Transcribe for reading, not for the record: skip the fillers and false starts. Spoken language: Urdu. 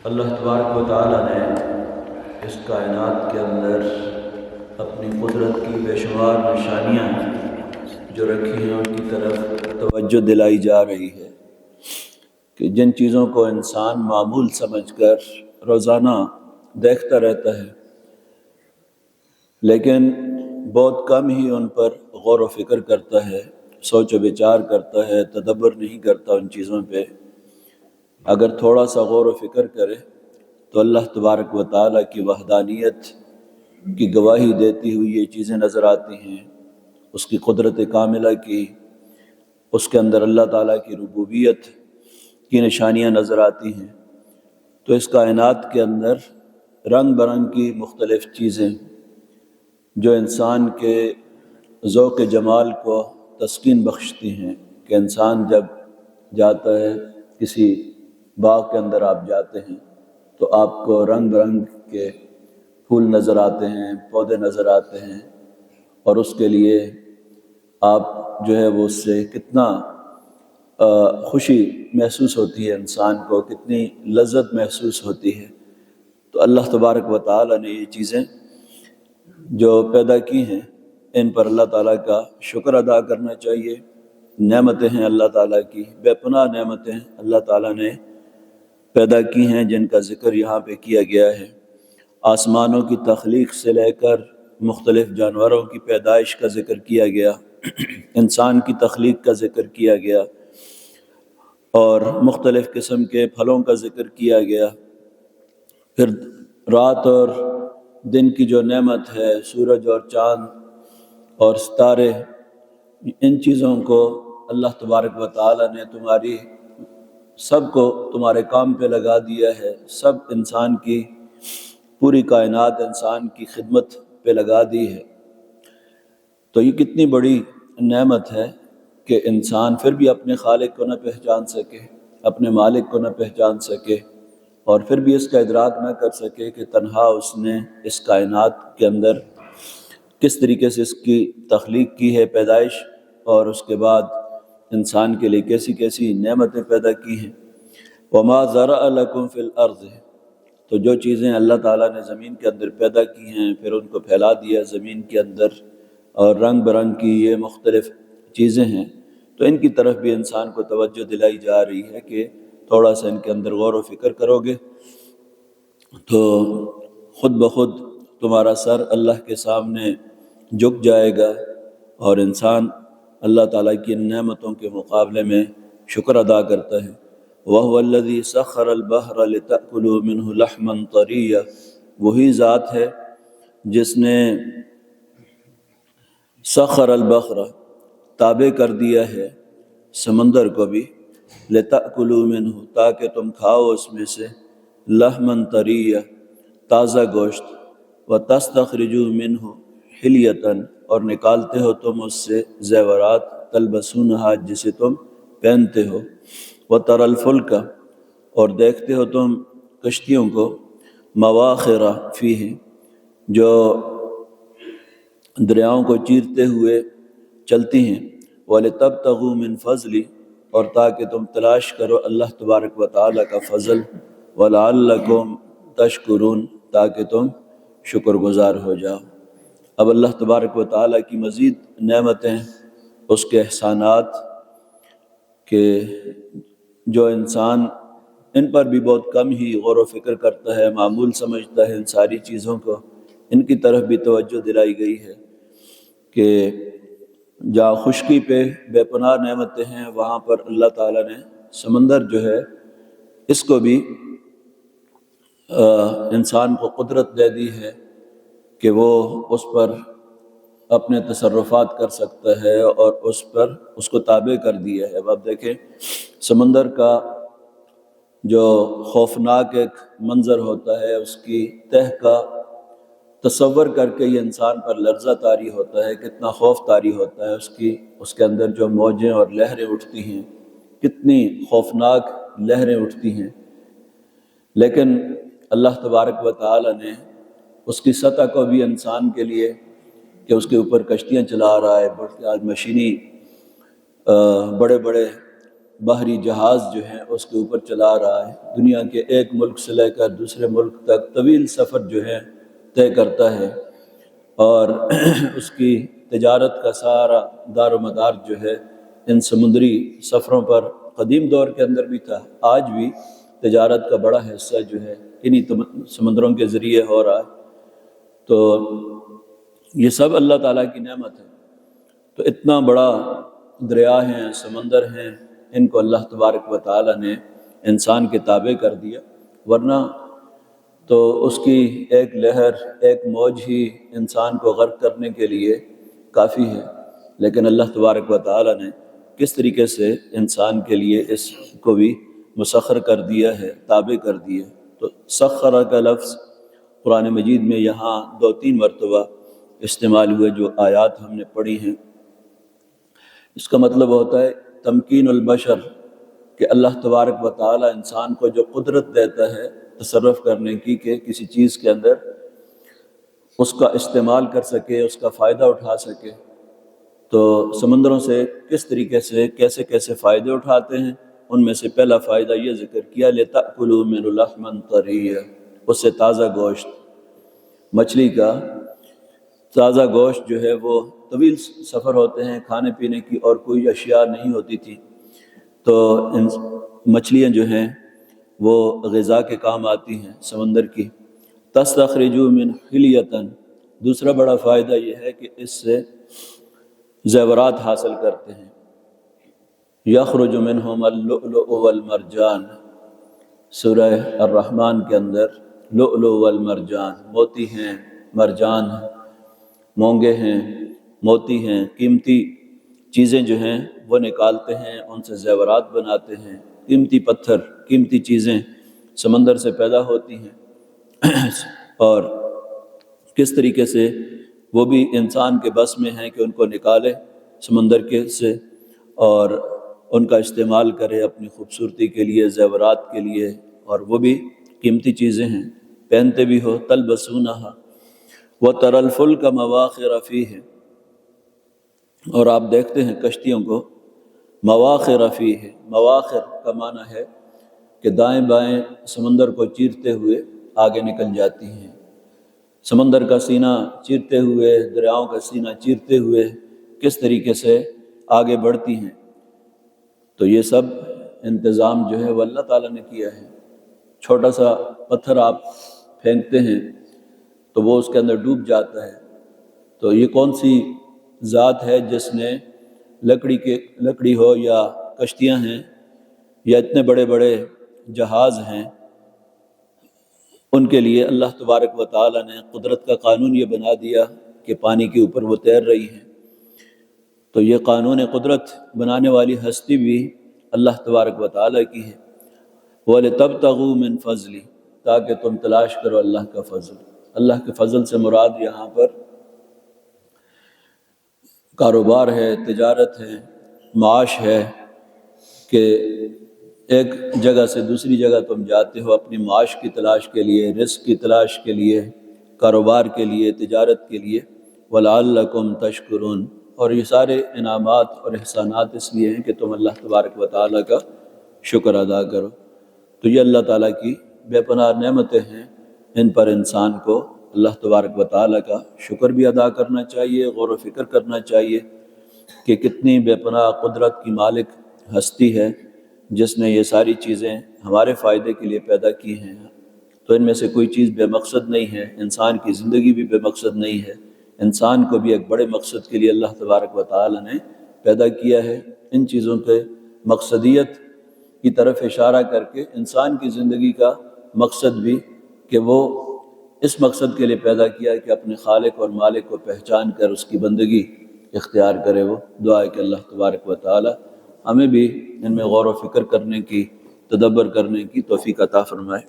اللہ تبارک و تعالیٰ نے اس کائنات کے اندر اپنی قدرت کی بے شمار نشانیاں جو رکھی ہیں ان کی طرف توجہ دلائی جا رہی ہے کہ جن چیزوں کو انسان معمول سمجھ کر روزانہ دیکھتا رہتا ہے لیکن بہت کم ہی ان پر غور و فکر کرتا ہے، سوچ و بچار کرتا ہے، تدبر نہیں کرتا ان چیزوں پہ۔ اگر تھوڑا سا غور و فکر کرے تو اللہ تبارک و تعالیٰ کی وحدانیت کی گواہی دیتی ہوئی یہ چیزیں نظر آتی ہیں، اس کی قدرت کاملہ کی، اس کے اندر اللہ تعالیٰ کی ربوبیت کی نشانیاں نظر آتی ہیں۔ تو اس کائنات کے اندر رنگ برنگ کی مختلف چیزیں جو انسان کے ذوق جمال کو تسکین بخشتی ہیں کہ انسان جب جاتا ہے کسی باغ کے اندر آپ جاتے ہیں تو آپ کو رنگ برنگ کے پھول نظر آتے ہیں، پودے نظر آتے ہیں، اور اس کے لیے آپ جو ہے وہ اس سے کتنا خوشی محسوس ہوتی ہے، انسان کو کتنی لذت محسوس ہوتی ہے۔ تو اللہ تبارک و تعالیٰ نے یہ چیزیں جو پیدا کی ہیں ان پر اللہ تعالیٰ کا شکر ادا کرنا چاہیے۔ نعمتیں ہیں اللہ تعالیٰ کی، بے پناہ نعمتیں اللہ تعالیٰ نے پیدا کی ہیں جن کا ذکر یہاں پہ کیا گیا ہے۔ آسمانوں کی تخلیق سے لے کر مختلف جانوروں کی پیدائش کا ذکر کیا گیا، انسان کی تخلیق کا ذکر کیا گیا، اور مختلف قسم کے پھلوں کا ذکر کیا گیا۔ پھر رات اور دن کی جو نعمت ہے، سورج اور چاند اور ستارے، ان چیزوں کو اللہ تبارک و تعالیٰ نے تمہاری سب کو تمہارے کام پہ لگا دیا ہے، سب انسان کی پوری کائنات انسان کی خدمت پہ لگا دی ہے۔ تو یہ کتنی بڑی نعمت ہے کہ انسان پھر بھی اپنے خالق کو نہ پہچان سکے، اپنے مالک کو نہ پہچان سکے، اور پھر بھی اس کا ادراک نہ کر سکے کہ تنہا اس نے اس کائنات کے اندر کس طریقے سے اس کی تخلیق کی ہے، پیدائش، اور اس کے بعد انسان کے لیے کیسی کیسی نعمتیں پیدا کی ہیں۔ وَمَا ذَرَأَ لَكُمْ فِي الْأَرْضِ، تو جو چیزیں اللہ تعالیٰ نے زمین کے اندر پیدا کی ہیں پھر ان کو پھیلا دیا زمین کے اندر، اور رنگ برنگ کی یہ مختلف چیزیں ہیں، تو ان کی طرف بھی انسان کو توجہ دلائی جا رہی ہے کہ تھوڑا سا ان کے اندر غور و فکر کرو گے تو خود بخود تمہارا سر اللہ کے سامنے جھک جائے گا، اور انسان اللہ تعالیٰ کی ان نعمتوں کے مقابلے میں شکر ادا کرتا ہے۔ وَهُوَ الَّذِي سَخَّرَ الْبَحْرَ لِتَأْكُلُوا مِنْهُ لَحْمًا طَرِيًّا، وہی ذات ہے جس نے سخر البحر تابع کر دیا ہے سمندر کو بھی، لِتَأْكُلُوا مِنْهُ تاکہ تم کھاؤ اس میں سے، لَحْمًا طَرِيًّا تازہ گوشت، وَتَسْتَخْرِجُوا مِنْهُ حِلْيَةً اور نکالتے ہو تم اس سے زیورات، تلبسونها جسے تم پہنتے ہو، وَتَرَى الْفُلْكَ اور دیکھتے ہو تم کشتیوں کو، مواخر فیہ جو دریاؤں کو چیرتے ہوئے چلتی ہیں، وَلِتَبْتَغُوا مِنْ فَضْلِ اور تاکہ تم تلاش کرو اللہ تبارک و تعالیٰ کا فضل، وَلَعَلَّكُمْ تَشْكُرُونَ تاکہ تم شکر گزار ہو جاؤ۔ اب اللہ تبارک و تعالیٰ کی مزید نعمتیں، اس کے احسانات کہ جو انسان ان پر بھی بہت کم ہی غور و فکر کرتا ہے، معمول سمجھتا ہے ان ساری چیزوں کو، ان کی طرف بھی توجہ دلائی گئی ہے کہ جہاں خشکی پہ بے پناہ نعمتیں ہیں وہاں پر اللہ تعالیٰ نے سمندر جو ہے اس کو بھی انسان کو قدرت دے دی ہے کہ وہ اس پر اپنے تصرفات کر سکتا ہے، اور اس پر اس کو تابع کر دیا ہے۔ اب آپ دیکھیں سمندر کا جو خوفناک ایک منظر ہوتا ہے، اس کی تہ کا تصور کر کے یہ انسان پر لرزہ طاری ہوتا ہے، کتنا خوف طاری ہوتا ہے، اس کے اندر جو موجیں اور لہریں اٹھتی ہیں، کتنی خوفناک لہریں اٹھتی ہیں، لیکن اللہ تبارک و تعالی نے اس کی سطح کو بھی انسان کے لیے کہ اس کے اوپر کشتیاں چلا رہا ہے، بلکہ آج مشینی بڑے بڑے باہری جہاز جو ہے اس کے اوپر چلا رہا ہے، دنیا کے ایک ملک سے لے کر دوسرے ملک تک طویل سفر جو ہے طے کرتا ہے، اور اس کی تجارت کا سارا دار و مدار جو ہے ان سمندری سفروں پر قدیم دور کے اندر بھی تھا، آج بھی تجارت کا بڑا حصہ جو ہے انہی سمندروں کے ذریعے ہو رہا ہے۔ تو یہ سب اللہ تعالیٰ کی نعمت ہے۔ تو اتنا بڑا دریا ہیں، سمندر ہیں، ان کو اللہ تبارک و تعالیٰ نے انسان کے تابع کر دیا، ورنہ تو اس کی ایک لہر، ایک موج ہی انسان کو غرق کرنے کے لیے کافی ہے، لیکن اللہ تبارک و تعالیٰ نے کس طریقے سے انسان کے لیے اس کو بھی مسخر کر دیا ہے، تابع کر دیا ہے۔ تو سخر کا لفظ قرآن مجید میں یہاں 2-3 مرتبہ استعمال ہوئے، جو آیات ہم نے پڑھی ہیں۔ اس کا مطلب ہوتا ہے تمکین البشر، کہ اللہ تبارک و تعالی انسان کو جو قدرت دیتا ہے تصرف کرنے کی، کہ کسی چیز کے اندر اس کا استعمال کر سکے، اس کا فائدہ اٹھا سکے۔ تو سمندروں سے کس طریقے سے کیسے کیسے فائدے اٹھاتے ہیں، ان میں سے پہلا فائدہ یہ ذکر کیا، لِتَأْكُلُوا مِنْهُ لَحْمًا طَرِيًّا، اس سے تازہ گوشت، مچھلی کا تازہ گوشت جو ہے وہ طویل سفر ہوتے ہیں، کھانے پینے کی اور کوئی اشیاء نہیں ہوتی تھی، تو مچھلیاں جو ہیں وہ غذا کے کام آتی ہیں سمندر کی۔ تَسْتَخْرِجُوا مِنْ حِلْيَةً، دوسرا بڑا فائدہ یہ ہے کہ اس سے زیورات حاصل کرتے ہیں۔ یخرج منہم اللؤلؤ والمرجان، سورہ الرحمن کے اندر لؤلؤ والمرجان، موتی ہیں، مرجان ہیں، مونگے ہیں، موتی ہیں، قیمتی چیزیں جو ہیں وہ نکالتے ہیں، ان سے زیورات بناتے ہیں۔ قیمتی پتھر، قیمتی چیزیں سمندر سے پیدا ہوتی ہیں، اور کس طریقے سے وہ بھی انسان کے بس میں ہیں کہ ان کو نکالے سمندر کے سے اور ان کا استعمال کرے اپنی خوبصورتی کے لیے، زیورات کے لیے، اور وہ بھی قیمتی چیزیں ہیں، پہنتے بھی ہو۔ تلبسونہا وتری الفلک مواخر فیہ، اور آپ دیکھتے ہیں کشتیوں کو مواخر فیہ، مواخر کا معنی ہے کہ دائیں بائیں سمندر کو چیرتے ہوئے آگے نکل جاتی ہیں، سمندر کا سینہ چیرتے ہوئے، دریاؤں کا سینہ چیرتے ہوئے کس طریقے سے آگے بڑھتی ہیں۔ تو یہ سب انتظام جو ہے وہ اللہ تعالیٰ نے کیا ہے۔ چھوٹا سا پتھر آپ پھینکتے ہیں تو وہ اس کے اندر ڈوب جاتا ہے، تو یہ کون سی ذات ہے جس نے لکڑی ہو یا کشتیاں ہیں یا اتنے بڑے بڑے جہاز ہیں، ان کے لیے اللہ تبارک و تعالیٰ نے قدرت کا قانون یہ بنا دیا کہ پانی کے اوپر وہ تیر رہی ہیں۔ تو یہ قانون قدرت بنانے والی ہستی بھی اللہ تبارک و تعالیٰ کی ہے۔ وَلِتَبْتَغُوا مِنْ فَضْلِ، تاکہ تم تلاش کرو اللہ کا فضل۔ اللہ کے فضل سے مراد یہاں پر کاروبار ہے، تجارت ہے، معاش ہے، کہ ایک جگہ سے دوسری جگہ تم جاتے ہو اپنی معاش کی تلاش کے لیے، رزق کی تلاش کے لیے، کاروبار کے لیے، تجارت کے لیے۔ وَلَعَلَّكُمْ تَشْكُرُونَ، اور یہ سارے انعامات اور احسانات اس لیے ہیں کہ تم اللہ تبارک و تعالیٰ کا شکر ادا کرو۔ تو یہ اللہ تعالیٰ کی بے پناہ نعمتیں ہیں، ان پر انسان کو اللہ تبارک و تعالیٰ کا شکر بھی ادا کرنا چاہیے، غور و فکر کرنا چاہیے کہ کتنی بے پناہ قدرت کی مالک ہستی ہے جس نے یہ ساری چیزیں ہمارے فائدے کے لیے پیدا کی ہیں۔ تو ان میں سے کوئی چیز بے مقصد نہیں ہے، انسان کی زندگی بھی بے مقصد نہیں ہے، انسان کو بھی ایک بڑے مقصد کے لیے اللہ تبارک و تعالیٰ نے پیدا کیا ہے۔ ان چیزوں کے مقصدیت کی طرف اشارہ کر کے انسان کی زندگی کا مقصد بھی کہ وہ اس مقصد کے لیے پیدا کیا ہے کہ اپنے خالق اور مالک کو پہچان کر اس کی بندگی اختیار کرے۔ وہ دعا ہے کہ اللہ تبارک و تعالی ہمیں بھی ان میں غور و فکر کرنے کی، تدبر کرنے کی توفیق عطا فرمائے۔